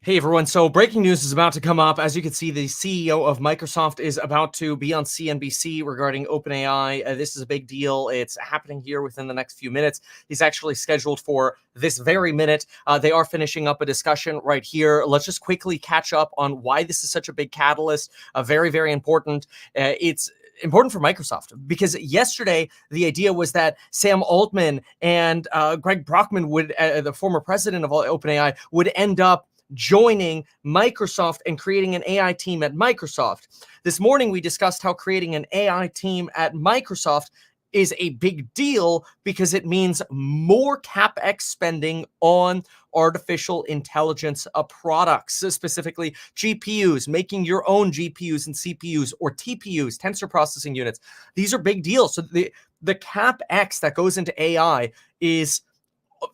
Hey everyone, so breaking news is about to come up. As you can see, the CEO of Microsoft is about to be on CNBC regarding OpenAI. This is a big deal. It's happening here within the next few minutes. He's actually scheduled for this very minute. They are finishing up a discussion right here. Let's just quickly catch up on why this is such a big catalyst. Very, very important. It's important for Microsoft because yesterday the idea was that Sam Altman and Greg Brockman would, the former president of OpenAI, would end up joining Microsoft and creating an AI team at Microsoft. This morning, we discussed how creating an AI team at Microsoft is a big deal because it means more CapEx spending on artificial intelligence products, specifically GPUs, making your own GPUs and CPUs or TPUs, tensor processing units. These are big deals. So the CapEx that goes into AI is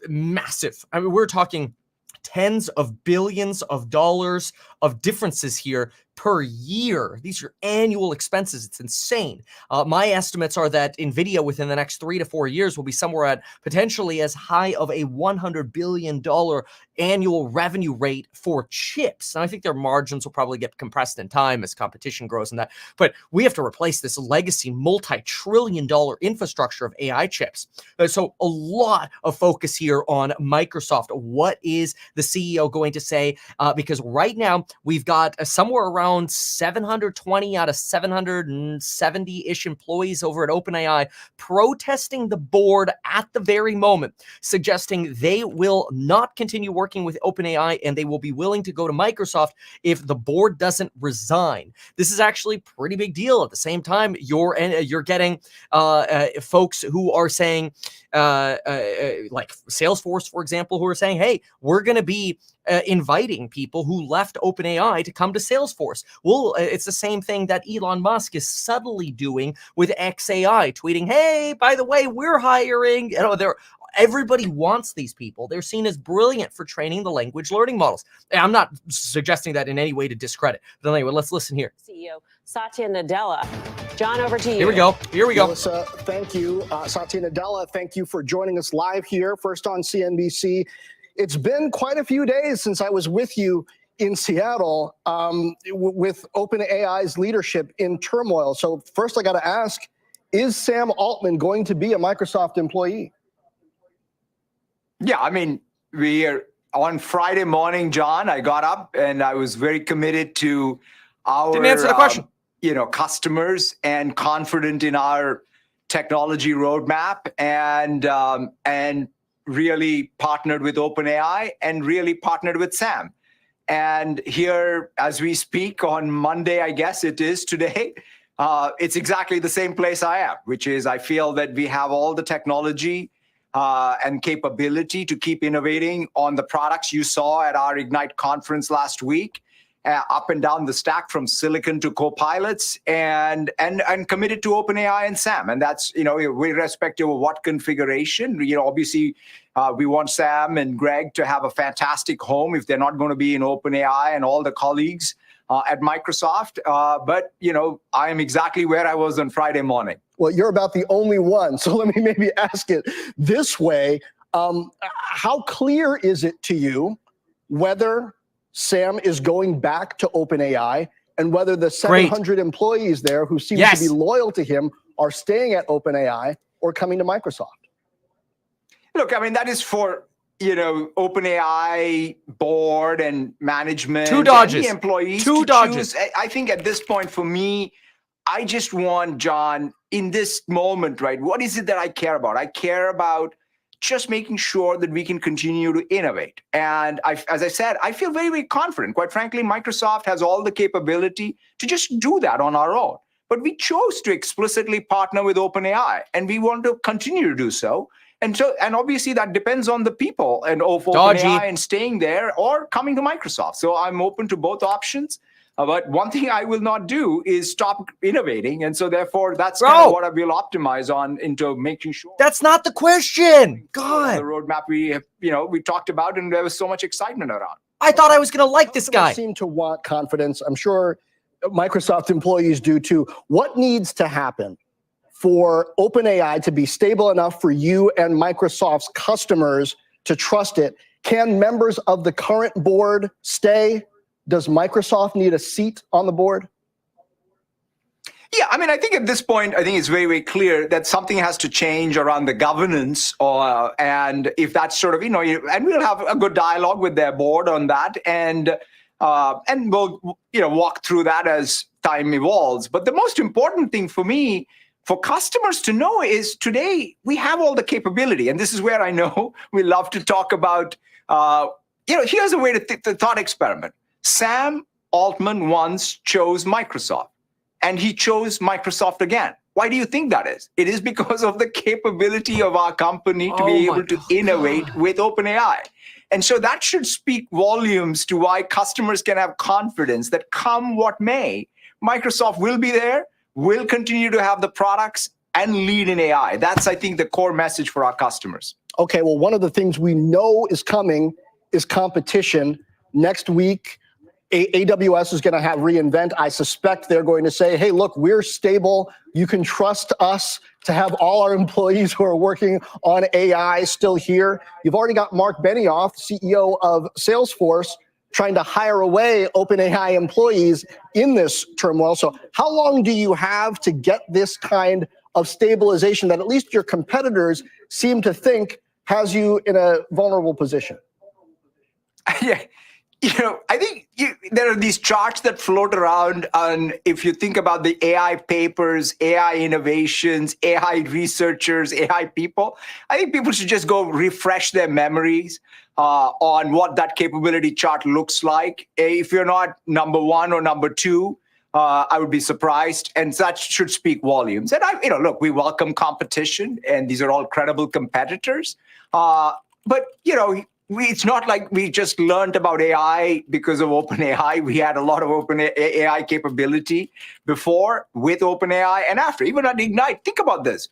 massive. I mean, we're talking tens of billions of dollars of differences here per year. These are annual expenses. It's insane. My estimates are that NVIDIA within the next 3 to 4 years will be somewhere at potentially as high of a $100 billion annual revenue rate for chips. And I think their margins will probably get compressed in time as competition grows and that. But we have to replace this legacy multi-trillion-dollar infrastructure of AI chips. So a lot of focus here on Microsoft. What is the CEO going to say? Because right now we've got somewhere around 720 out of 770-ish employees over at OpenAI protesting the board at the very moment, suggesting they will not continue working with OpenAI and they will be willing to go to Microsoft if the board doesn't resign. This is actually a pretty big deal. At the same time, you're getting folks who are saying, like Salesforce, for example, who are saying, hey, we're going to be inviting people who left OpenAI to come to Salesforce. Well, it's the same thing that Elon Musk is subtly doing with XAI, tweeting, hey, by the way, we're hiring. You know, everybody wants these people. They're seen as brilliant for training the language learning models. And I'm not suggesting that in any way to discredit. But anyway, let's listen here. CEO Satya Nadella. John, over to you. Here we go. Melissa, thank you. Satya Nadella, thank you for joining us live here, first on CNBC. It's been quite a few days since I was with you in Seattle with OpenAI's leadership in turmoil. So first I got to ask, is Sam Altman going to be a Microsoft employee? Yeah, I mean, on Friday morning, John, I got up and I was very committed to our Didn't answer the question. Customers and confident in our technology roadmap and really partnered with OpenAI and really partnered with Sam. And here, as we speak on Monday, I guess it is today, it's exactly the same place I am, which is I feel that we have all the technology and capability to keep innovating on the products you saw at our Ignite conference last week, up and down the stack from silicon to co-pilots, and committed to OpenAI and Sam. And that's, irrespective of what configuration, obviously we want Sam and Greg to have a fantastic home if they're not going to be in OpenAI and all the colleagues at Microsoft. But, I am exactly where I was on Friday morning. Well, you're about the only one. So let me maybe ask it this way. How clear is it to you whether Sam is going back to OpenAI and whether the 700 employees there who seem to be loyal to him are staying at OpenAI or coming to Microsoft? Look, I mean, that is for, OpenAI board and management. Two dodges. And the employees. Two dodges. I think at this point for me, I just want, John, in this moment, right, what is it that I care about? I care about just making sure that we can continue to innovate. And as I said, I feel very, very confident. Quite frankly, Microsoft has all the capability to just do that on our own. But we chose to explicitly partner with OpenAI, and we want to continue to do so. And obviously that depends on the people and of OpenAI and staying there or coming to Microsoft. So I'm open to both options. But one thing I will not do is stop innovating. And so therefore, that's kind of what I will optimize on into making sure. That's not the question. God. The roadmap we talked about, and there was so much excitement around. I thought I was going to like this guy. Seem to want confidence. I'm sure Microsoft employees do too. What needs to happen for OpenAI to be stable enough for you and Microsoft's customers to trust it? Can members of the current board stay? Does Microsoft need a seat on the board? Yeah, I mean, I think at this point, I think it's very, very clear that something has to change around the governance, and if that's sort of, and we'll have a good dialogue with their board on that, and we'll, walk through that as time evolves. But the most important thing for me, for customers to know, is today we have all the capability, and this is where I know we love to talk about. Here's a way to the thought experiment. Sam Altman once chose Microsoft. And he chose Microsoft again. Why do you think that is? It is because of the capability of our company to be able to innovate with OpenAI. And so that should speak volumes to why customers can have confidence that come what may, Microsoft will be there, will continue to have the products and lead in AI. That's, I think, the core message for our customers. Okay, well, one of the things we know is coming is competition. Next week, AWS is going to have reInvent. I suspect they're going to say, hey, look, we're stable. You can trust us to have all our employees who are working on AI still here. You've already got Mark Benioff, CEO of Salesforce, trying to hire away OpenAI employees in this turmoil. So how long do you have to get this kind of stabilization that at least your competitors seem to think has you in a vulnerable position? Yeah. I think there are these charts that float around on, if you think about the AI papers, AI innovations, AI researchers, AI people, I think people should just go refresh their memories on what that capability chart looks like. If you're not number one or number two, I would be surprised, and that should speak volumes. And look, we welcome competition, and these are all credible competitors. But it's not like we just learned about AI because of OpenAI. We had a lot of OpenAI capability before, with OpenAI, and after. Even at Ignite, think about this.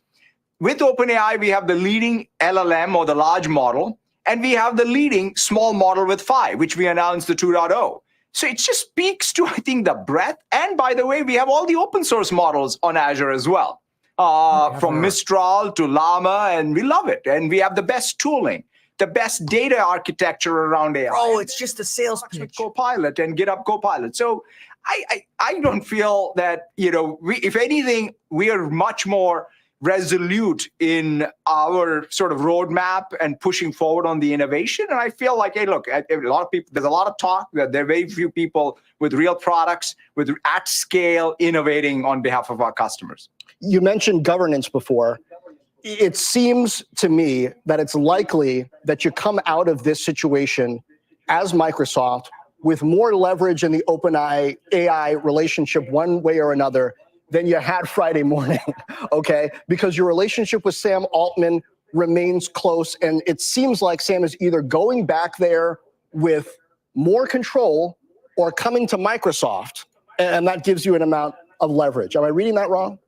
With OpenAI, we have the leading LLM, or the large model, and we have the leading small model with Phi, which we announced the 2.0. So it just speaks to, I think, the breadth. And by the way, we have all the open source models on Azure as well, from Mistral to Llama, and we love it. And we have the best tooling, the best data architecture around AI. Oh, it's just a sales pitch. Copilot and GitHub Copilot. So I don't feel that, if anything, we are much more resolute in our sort of roadmap and pushing forward on the innovation. And I feel like, hey, look, a lot of people, there's a lot of talk that there are very few people with real products, with at scale, innovating on behalf of our customers. You mentioned governance before. It seems to me that it's likely that you come out of this situation as Microsoft with more leverage in the OpenAI AI relationship one way or another than you had Friday morning, okay? Because your relationship with Sam Altman remains close, and it seems like Sam is either going back there with more control or coming to Microsoft, and that gives you an amount of leverage. Am I reading that wrong?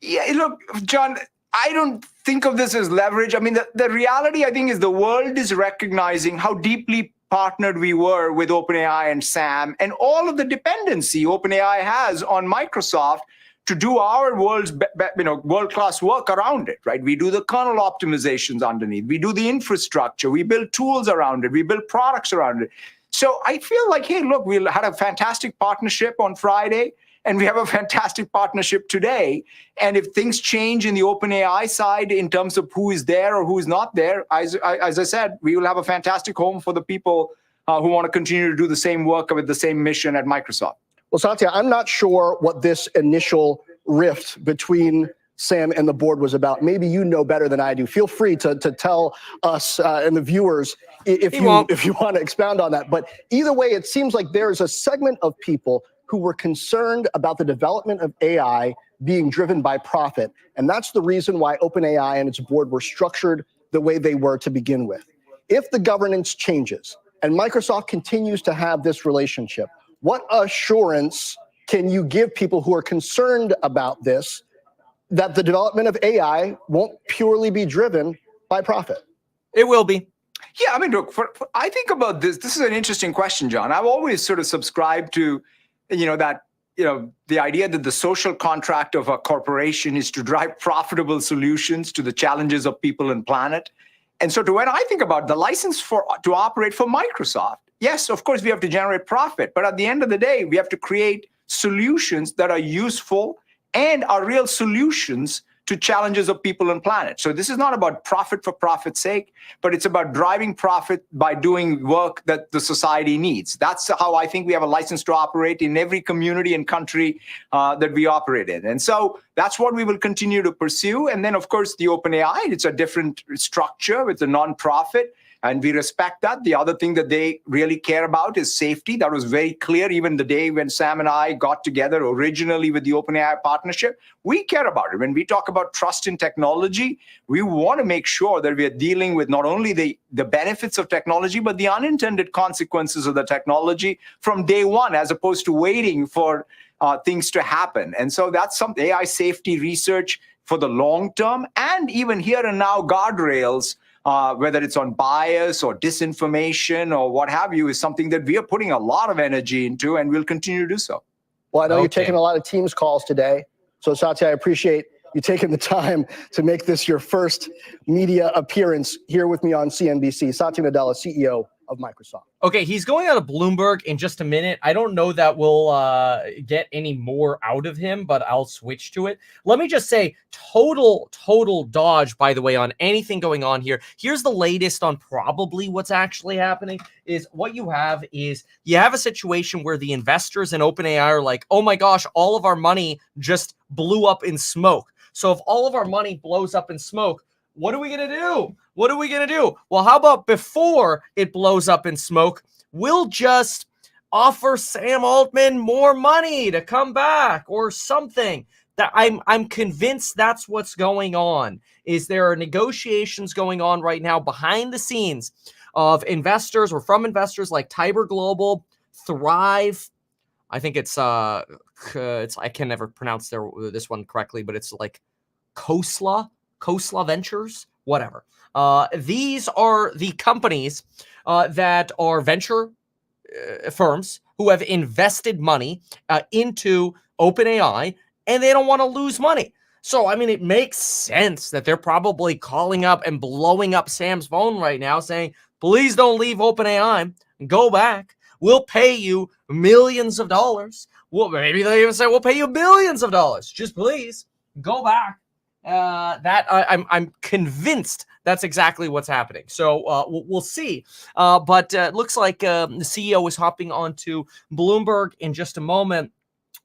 Yeah, look, John, I don't think of this as leverage. I mean, the reality, I think, is the world is recognizing how deeply partnered we were with OpenAI and Sam, and all of the dependency OpenAI has on Microsoft to do our world-class work around it, right? We do the kernel optimizations underneath. We do the infrastructure. We build tools around it. We build products around it. So I feel like, hey, look, we had a fantastic partnership on Friday, and we have a fantastic partnership today. And if things change in the OpenAI side in terms of who is there or who is not there, as I said, we will have a fantastic home for the people who want to continue to do the same work with the same mission at Microsoft. Well, Satya, I'm not sure what this initial rift between Sam and the board was about. Maybe you know better than I do. Feel free to tell us and the viewers if you want to expound on that. But either way, it seems like there's a segment of people who were concerned about the development of AI being driven by profit. And that's the reason why OpenAI and its board were structured the way they were to begin with. If the governance changes and Microsoft continues to have this relationship, what assurance can you give people who are concerned about this, that the development of AI won't purely be driven by profit? It will be. Yeah, I mean, look, I think about this. This is an interesting question, John. I've always sort of subscribed to the idea that the social contract of a corporation is to drive profitable solutions to the challenges of people and planet. And so when I think about the license to operate for Microsoft, yes, of course, we have to generate profit. But at the end of the day, we have to create solutions that are useful and are real solutions to challenges of people and planet. So this is not about profit for profit's sake, but it's about driving profit by doing work that the society needs. That's how I think we have a license to operate in every community and country that we operate in. And so that's what we will continue to pursue. And then, of course, the OpenAI, it's a different structure with a nonprofit. And we respect that. The other thing that they really care about is safety. That was very clear even the day when Sam and I got together originally with the OpenAI partnership. We care about it. When we talk about trust in technology, we want to make sure that we are dealing with not only the benefits of technology, but the unintended consequences of the technology from day one, as opposed to waiting for things to happen. And so that's some AI safety research for the long term, and even here and now guardrails, whether it's on bias or disinformation or what have you, is something that we are putting a lot of energy into, and we'll continue to do so. Well, I know you're taking a lot of Teams calls today. So, Satya, I appreciate you taking the time to make this your first media appearance here with me on CNBC. Satya Nadella, CEO of Microsoft. Okay, he's going out of Bloomberg in just a minute. I don't know that we'll get any more out of him, but I'll switch to it. Let me just say, total dodge, by the way, on anything going on here. Here's the latest on probably what's actually happening. Is what you have is you have a situation where the investors in OpenAI are like, oh my gosh, all of our money just blew up in smoke. So if all of our money blows up in smoke, what are we going to do? What are we going to do? Well, how about before it blows up in smoke, we'll just offer Sam Altman more money to come back or something. That I'm convinced that's what's going on. Is there are negotiations going on right now behind the scenes of investors or from investors like Tiber Global, Thrive. I think it's I can never pronounce this one correctly, but it's like Khosla Ventures, whatever. These are the companies that are venture firms who have invested money into OpenAI, and they don't want to lose money. So, I mean, it makes sense that they're probably calling up and blowing up Sam's phone right now saying, please don't leave OpenAI, go back. We'll pay you millions of dollars. Well, maybe they even say, we'll pay you billions of dollars. Just please go back. I'm convinced that's exactly what's happening. So we'll see. But it looks like the CEO is hopping onto Bloomberg in just a moment.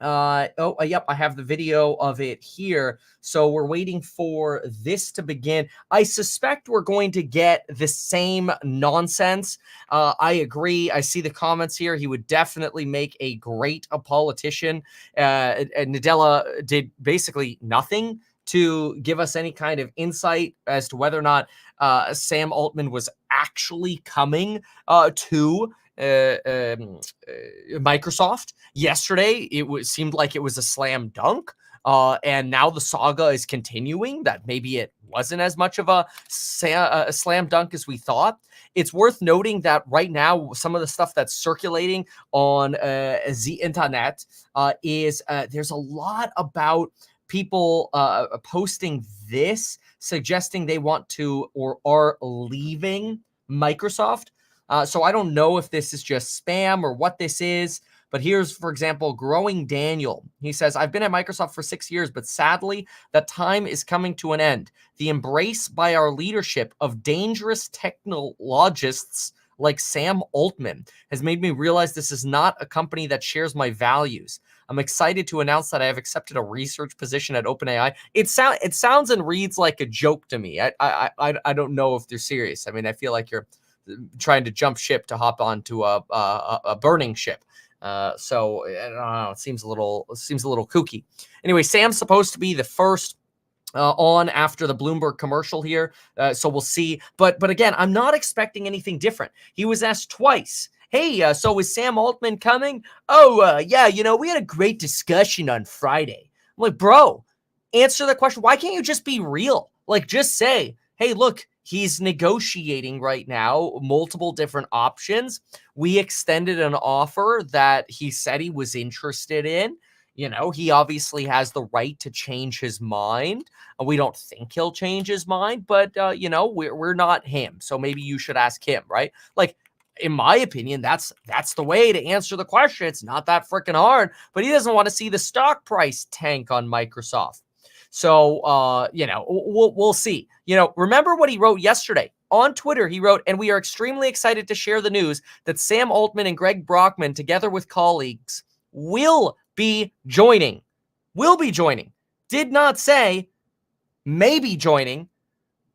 Yep, I have the video of it here. So we're waiting for this to begin. I suspect we're going to get the same nonsense. I agree. I see the comments here. He would definitely make a great politician. Nadella did basically nothing to give us any kind of insight as to whether or not Sam Altman was actually coming to Microsoft. Yesterday, seemed like it was a slam dunk. And now the saga is continuing, that maybe it wasn't as much of a slam dunk as we thought. It's worth noting that right now, some of the stuff that's circulating on the internet is there's a lot about people posting this, suggesting they want to or are leaving Microsoft. So I don't know if this is just spam or what this is. But here's, for example, Growing Daniel. He says, I've been at Microsoft for 6 years, but sadly, that time is coming to an end. The embrace by our leadership of dangerous technologists like Sam Altman has made me realize this is not a company that shares my values. I'm excited to announce that I have accepted a research position at OpenAI. It sounds and reads like a joke to me. I don't know if they're serious. I mean, I feel like you're trying to jump ship to hop onto a burning ship. So I don't know, it seems a little kooky. Anyway, Sam's supposed to be the first on after the Bloomberg commercial here. So we'll see. But again, I'm not expecting anything different. He was asked twice, hey, so is Sam Altman coming? Oh, yeah, we had a great discussion on Friday. I'm like, bro, answer the question. Why can't you just be real? Like, just say, hey, look, he's negotiating right now, multiple different options. We extended an offer that he said he was interested in. He obviously has the right to change his mind. We don't think he'll change his mind, but we're not him. So maybe you should ask him, right? Like, in my opinion, that's the way to answer the question. It's not that freaking hard, but he doesn't want to see the stock price tank on Microsoft. So, we'll see. Remember what he wrote yesterday on Twitter. He wrote, and we are extremely excited to share the news that Sam Altman and Greg Brockman, together with colleagues, will be joining. Did not say maybe joining.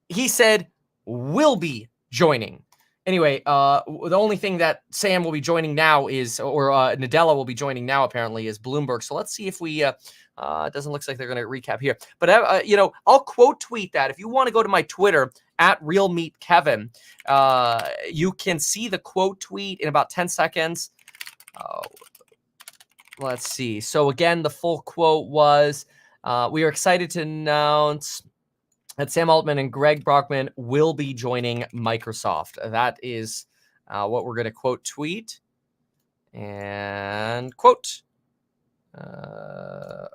He said will be joining. Anyway, the only thing that Sam will be joining now is, or Nadella will be joining now, apparently, is Bloomberg. So let's see if we, it doesn't look like they're going to recap here. But, I'll quote tweet that. If you want to go to my Twitter, @RealMeatKevin, you can see the quote tweet in about 10 seconds. Let's see. So again, the full quote was, we are excited to announce that Sam Altman and Greg Brockman will be joining Microsoft. That is what we're going to quote tweet. And quote.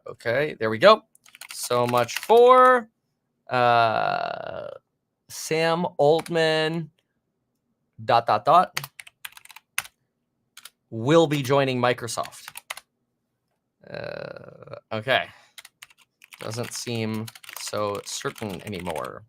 Okay, there we go. So much for Sam Altman ... will be joining Microsoft. Okay. Doesn't seem so certain anymore.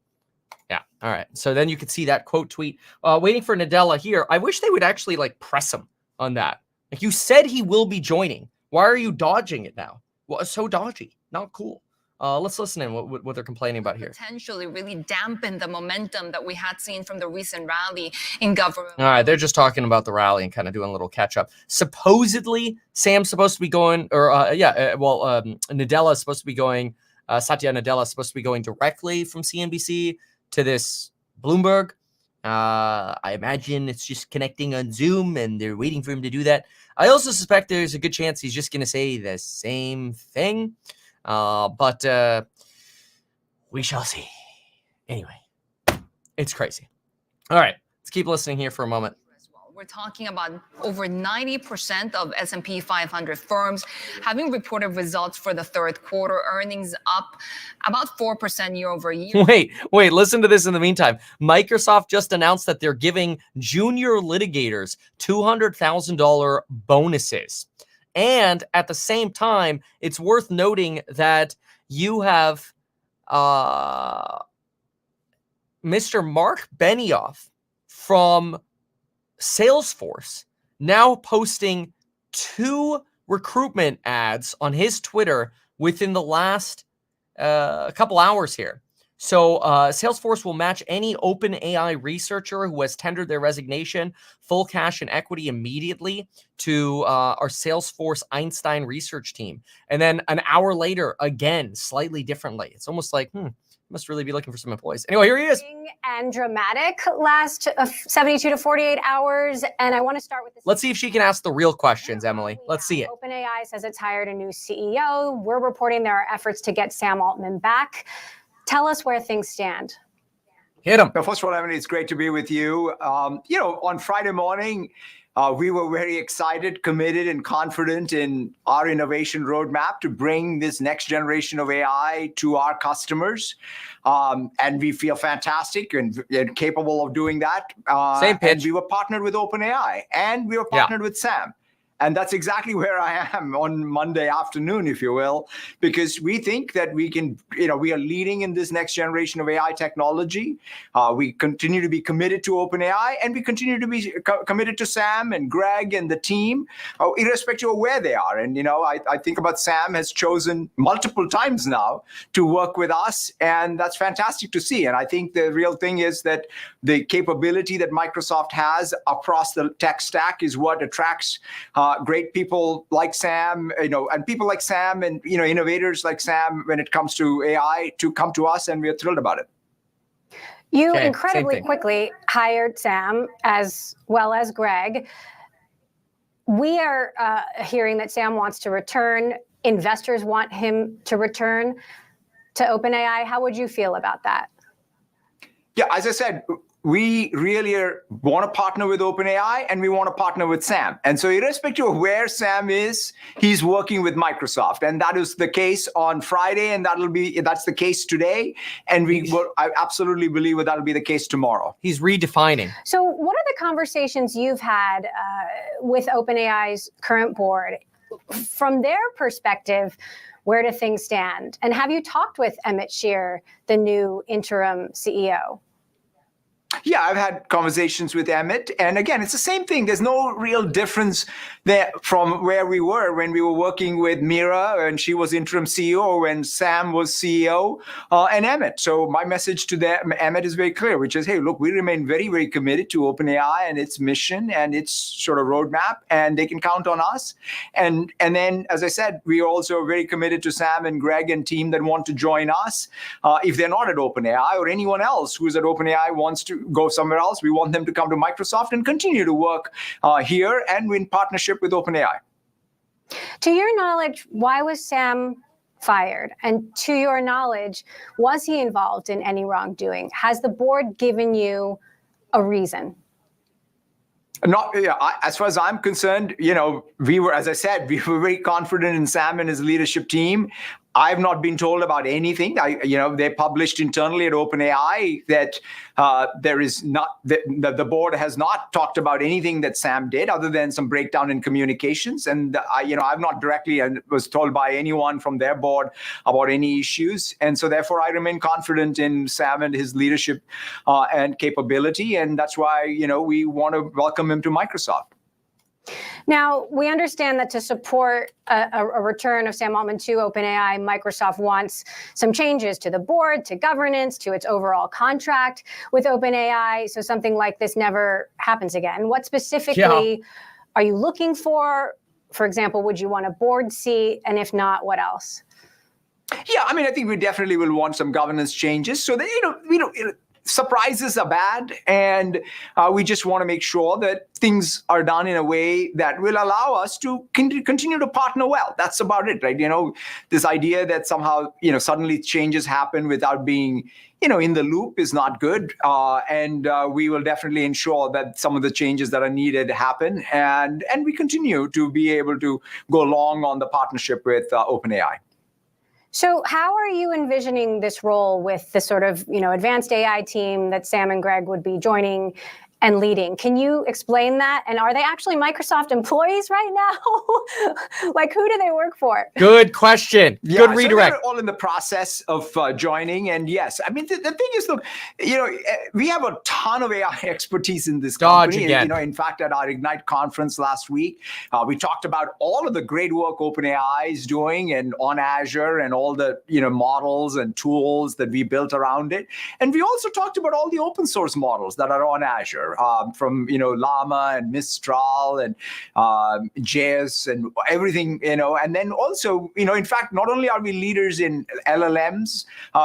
Yeah. All right. So then you could see that quote tweet. Waiting for Nadella here. I wish they would actually press him on that. Like, you said he will be joining. Why are you dodging it now? Well, it's so dodgy. Not cool. Let's listen in what they're complaining about here. Potentially really dampen the momentum that we had seen from the recent rally in government. All right, they're just talking about the rally and kind of doing a little catch up. Supposedly, Sam's supposed to be going, Nadella is supposed to be going, Satya Nadella is supposed to be going directly from CNBC to this Bloomberg. I imagine it's just connecting on Zoom and they're waiting for him to do that. I also suspect there's a good chance he's just going to say the same thing. But we shall see. Anyway, it's crazy. All right, let's keep listening here for a moment. We're talking about over 90% of S&P 500 firms having reported results for the third quarter, earnings up about 4% year over year. Wait, listen to this in the meantime. Microsoft just announced that they're giving junior litigators $200,000 bonuses. And at the same time, it's worth noting that you have Mr. Mark Benioff from Salesforce now posting 2 recruitment ads on his Twitter within the last couple hours here. So Salesforce will match any OpenAI researcher who has tendered their resignation, full cash and equity immediately to our Salesforce Einstein research team. And then an hour later, again, slightly differently. It's almost like, must really be looking for some employees. Anyway, here he is. And dramatic last 72 to 48 hours. And I want to start with this. Let's see if she can ask the real questions, Emily. Let's see it. OpenAI says it's hired a new CEO. We're reporting there are efforts to get Sam Altman back. Tell us where things stand. Hit him. Well, first of all, Emily, it's great to be with you. On Friday morning, we were very excited, committed, and confident in our innovation roadmap to bring this next generation of AI to our customers. And we feel fantastic and capable of doing that. Same pitch. And we were partnered with OpenAI, and we were partnered with Sam. And that's exactly where I am on Monday afternoon, if you will, because we think that we can, we are leading in this next generation of AI technology. We continue to be committed to OpenAI, and we continue to be committed to Sam and Greg and the team, irrespective of where they are. And, I think about Sam has chosen multiple times now to work with us, and that's fantastic to see. And I think the real thing is that the capability that Microsoft has across the tech stack is what attracts great people like Sam, and people like Sam and, innovators like Sam when it comes to AI to come to us, and we are thrilled about it. You incredibly quickly hired Sam as well as Greg. We are hearing that Sam wants to return. Investors want him to return to OpenAI. How would you feel about that? Yeah, as I said, we really want to partner with OpenAI, and we want to partner with Sam. And so irrespective of where Sam is, he's working with Microsoft. And that is the case on Friday, and that's the case today. And I absolutely believe that that'll be the case tomorrow. He's redefining. So what are the conversations you've had with OpenAI's current board? From their perspective, where do things stand? And have you talked with Emmett Shear, the new interim CEO? Yeah, I've had conversations with Emmett. And again, it's the same thing. There's no real difference there from where we were when we were working with Mira and she was interim CEO, when Sam was CEO, and Emmett. So my message to them, Emmett, is very clear, which is, hey, look, we remain very, very committed to OpenAI and its mission and its sort of roadmap, and they can count on us. And then, as I said, we are also very committed to Sam and Greg and team that want to join us. If they're not at OpenAI, or anyone else who's at OpenAI wants to go somewhere else, we want them to come to Microsoft and continue to work here and in partnership with OpenAI. To your knowledge, why was Sam fired? And to your knowledge, was he involved in any wrongdoing? Has the board given you a reason? As far as I'm concerned, we were, as I said, we were very confident in Sam and his leadership team. I've not been told about anything. They published internally at OpenAI that the board has not talked about anything that Sam did, other than some breakdown in communications. And I've not directly was told by anyone from their board about any issues. And so therefore, I remain confident in Sam and his leadership and capability. And that's why we want to welcome him to Microsoft. Now, we understand that to support a return of Sam Altman to OpenAI, Microsoft wants some changes to the board, to governance, to its overall contract with OpenAI, so something like this never happens again. What specifically are you looking for? For example, would you want a board seat? And if not, what else? Yeah, I think we definitely will want some governance changes so that, surprises are bad, and we just want to make sure that things are done in a way that will allow us to continue to partner well. That's about it, right? This idea that somehow, suddenly changes happen without being, in the loop is not good. And we will definitely ensure that some of the changes that are needed happen, and we continue to be able to go along on the partnership with OpenAI. So how are you envisioning this role with the sort of, advanced AI team that Sam and Greg would be joining and leading? Can you explain that? And are they actually Microsoft employees right now? Like, who do they work for? Good question. Yeah, good redirect. So they're all in the process of joining. And yes, the thing is, look, we have a ton of AI expertise in this company. In fact, at our Ignite conference last week, we talked about all of the great work OpenAI is doing and on Azure and all the, models and tools that we built around it. And we also talked about all the open source models that are on Azure. From Llama and Mistral and JS and everything, and then also, in fact, not only are we leaders in LLMs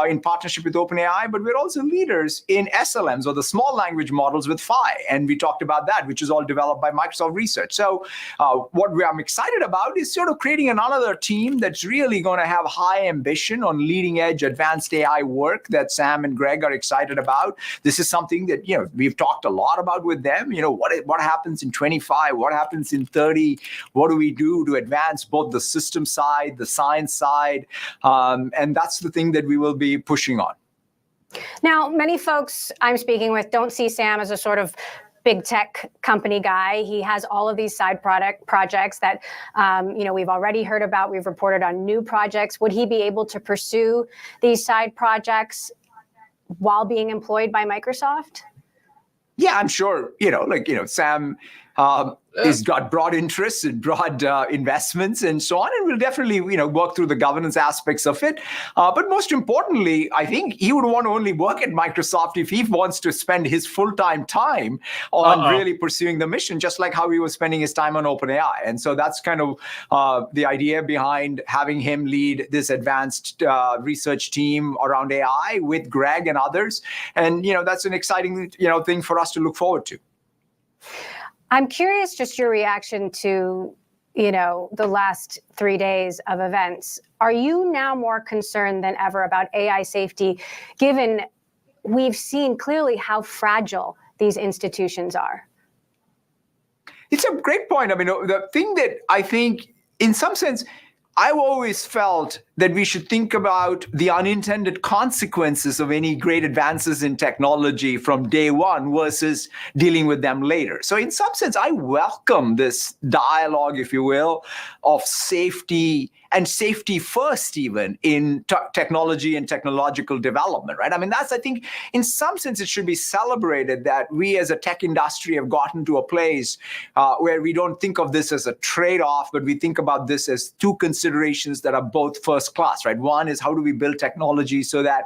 in partnership with OpenAI, but we're also leaders in SLMs, or the small language models, with Phi. And we talked about that, which is all developed by Microsoft Research. So what I'm excited about is sort of creating another team that's really going to have high ambition on leading edge advanced AI work that Sam and Greg are excited about. This is something that, we've talked a lot about with them. What happens in 25, what happens in 30, what do we do to advance both the system side, the science side, and that's the thing that we will be pushing on. Now, many folks I'm speaking with don't see Sam as a sort of big tech company guy. He has all of these side projects that, we've already heard about. We've reported on new projects. Would he be able to pursue these side projects while being employed by Microsoft? Yeah, I'm sure, Sam he's got broad interests and broad investments and so on, and we'll definitely, work through the governance aspects of it. But most importantly, I think he would want to only work at Microsoft if he wants to spend his full-time time on really pursuing the mission, just like how he was spending his time on OpenAI. And so that's kind of the idea behind having him lead this advanced research team around AI with Greg and others. And, that's an exciting, thing for us to look forward to. I'm curious just your reaction to, the last 3 days of events. Are you now more concerned than ever about AI safety, given we've seen clearly how fragile these institutions are. It's a great point. I mean, the thing that I think, in some sense, I've always felt that we should think about the unintended consequences of any great advances in technology from day one versus dealing with them later. So in some sense, I welcome this dialogue, if you will, of safety and safety first, even in technology and technological development, right? I mean, I think, in some sense, it should be celebrated that we as a tech industry have gotten to a place where we don't think of this as a trade-off, but we think about this as two considerations that are both first class, right? One is, how do we build technology so that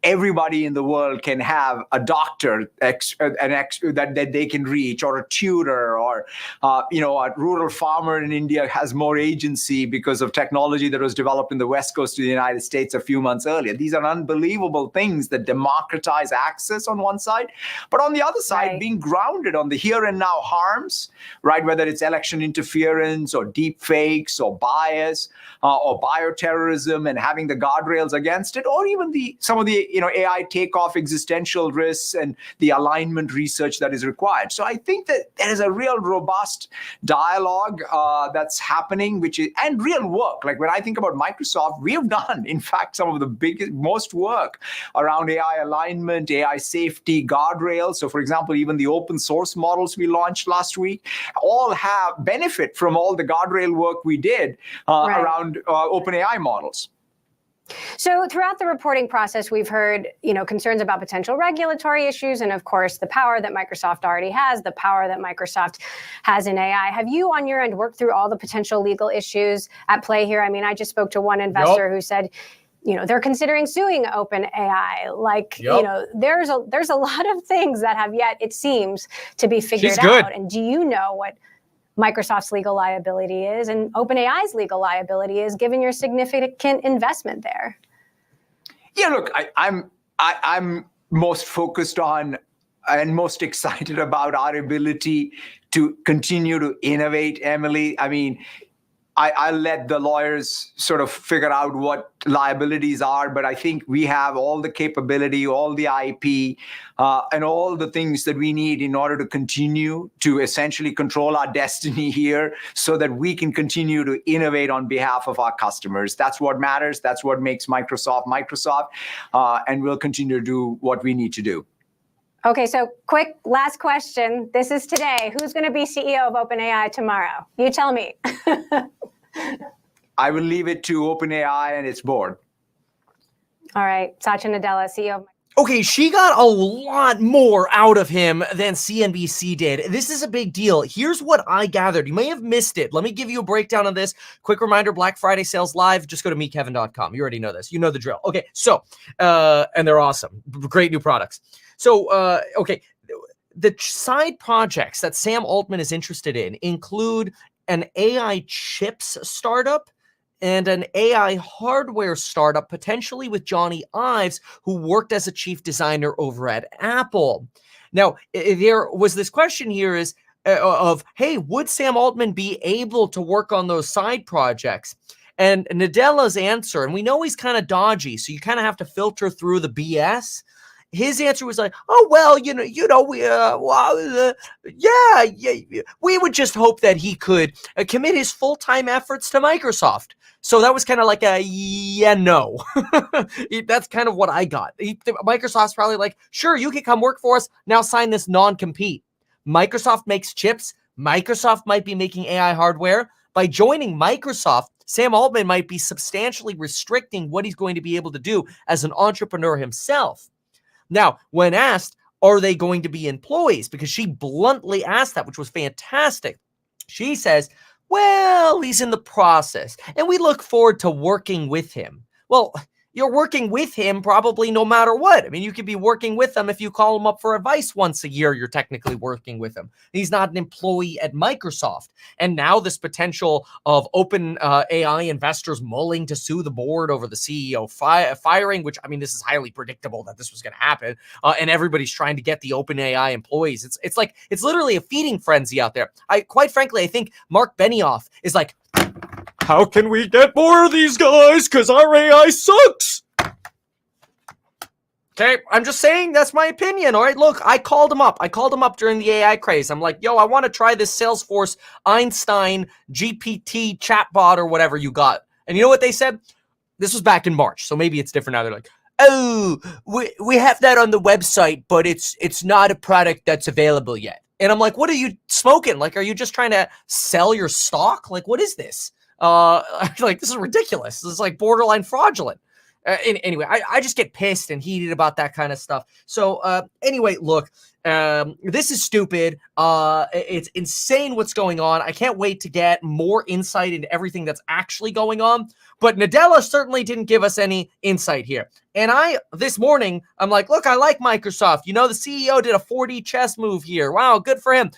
everybody in the world can have a doctor that they can reach, or a tutor, or a rural farmer in India has more agency because of technology that was developed in the West Coast of the United States a few months earlier. These are unbelievable things that democratize access on one side, but on the other side, right, being grounded on the here and now harms, right? Whether it's election interference or deep fakes or bias or bioterrorism, and having the guardrails against it, or even some of the AI takeoff existential risks and the alignment research that is required. So I think that there is a real robust dialogue that's happening, and real work. Like when I think about Microsoft, we have done, in fact, some of the most work around AI alignment, AI safety, guardrails. So for example, even the open source models we launched last week all have benefit from all the guardrail work we did around OpenAI models. So throughout the reporting process, we've heard, concerns about potential regulatory issues, and of course, the power that Microsoft already has, the power that Microsoft has in AI. Have you, on your end, worked through all the potential legal issues at play here? I mean, I just spoke to one investor who said, they're considering suing OpenAI. Like, there's a lot of things that have yet, it seems, to be figured out. And do you know what Microsoft's legal liability is and OpenAI's legal liability is, given your significant investment there? Yeah, look, I'm most focused on and most excited about our ability to continue to innovate, Emily. I mean, I'll let the lawyers sort of figure out what liabilities are, but I think we have all the capability, all the IP, and all the things that we need in order to continue to essentially control our destiny here, so that we can continue to innovate on behalf of our customers. That's what matters. That's what makes Microsoft Microsoft, and we'll continue to do what we need to do. Okay, so quick last question. This is today. Who's going to be CEO of OpenAI tomorrow? You tell me. I will leave it to OpenAI and its board. All right, Satya Nadella, CEO of... Okay, she got a lot more out of him than CNBC did. This is a big deal. Here's what I gathered. You may have missed it. Let me give you a breakdown of this. Quick reminder, Black Friday sales live. Just go to meetkevin.com. You already know this. You know the drill. Okay, so, and they're awesome. Great new products. So, okay, the side projects that Sam Altman is interested in include an AI chips startup and an AI hardware startup, potentially with Johnny Ives, who worked as a chief designer over at Apple. Now, there was this question here of, hey, would Sam Altman be able to work on those side projects? And Nadella's answer, and we know he's kind of dodgy, so you kind of have to filter through the BS. His answer was like, oh, well, we would just hope that he could commit his full-time efforts to Microsoft. So that was kind of like a, no. That's kind of what I got. Microsoft's probably like, sure, you can come work for us. Now sign this non-compete. Microsoft makes chips. Microsoft might be making AI hardware. By joining Microsoft, Sam Altman might be substantially restricting what he's going to be able to do as an entrepreneur himself. Now, when asked, are they going to be employees? Because she bluntly asked that, which was fantastic. She says, well, he's in the process, and we look forward to working with him. Well, you're working with him probably no matter what. I mean, you could be working with him if you call him up for advice once a year. You're technically working with him. He's not an employee at Microsoft. And now this potential of OpenAI investors mulling to sue the board over the CEO firing, which, I mean, this is highly predictable that this was going to happen. And everybody's trying to get the OpenAI employees. It's literally a feeding frenzy out there. Quite frankly, I think Mark Benioff is like, how can we get more of these guys? Because our AI sucks. Okay, I'm just saying that's my opinion. All right, look, I called him up. I called him up during the AI craze. I'm like, yo, I want to try this Salesforce Einstein GPT chatbot or whatever you got. And you know what they said? This was back in March, so maybe it's different now. They're like, oh, we have that on the website, but it's not a product that's available yet. And I'm like, what are you smoking? Like, are you just trying to sell your stock? Like, what is this? Like, this is ridiculous. This is like borderline fraudulent. Anyway, I just get pissed and heated about that kind of stuff. So anyway, look, this is stupid. It's insane what's going on. I can't wait to get more insight into everything that's actually going on. But Nadella certainly didn't give us any insight here. And this morning, I'm like, look, I like Microsoft. You know, the CEO did a 4D chess move here. Wow, good for him.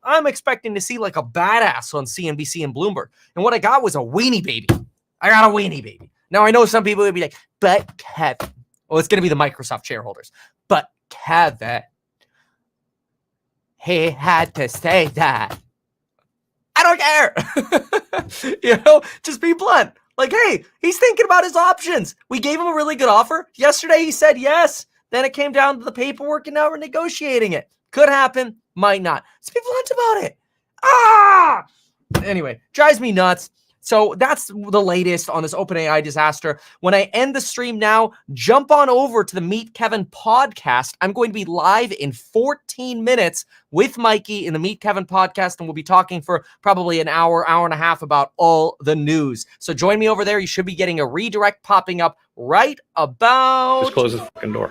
I'm expecting to see like a badass on CNBC and Bloomberg. And what I got was a weenie baby. I got a weenie baby. Now, I know some people would be like, but Kevin. Well, it's going to be the Microsoft shareholders. But Kevin, he had to say that. I don't care. You know, just be blunt. Like, hey, he's thinking about his options. We gave him a really good offer. Yesterday, he said yes. Then it came down to the paperwork, and now we're negotiating it. Could happen, might not. Let's be blunt about it. Anyway, drives me nuts. So that's the latest on this OpenAI disaster. When I end the stream now, jump on over to the Meet Kevin podcast. I'm going to be live in 14 minutes with Mikey in the Meet Kevin podcast, and we'll be talking for probably an hour, hour and a half about all the news. So join me over there. You should be getting a redirect popping up right about... Just close the fucking door.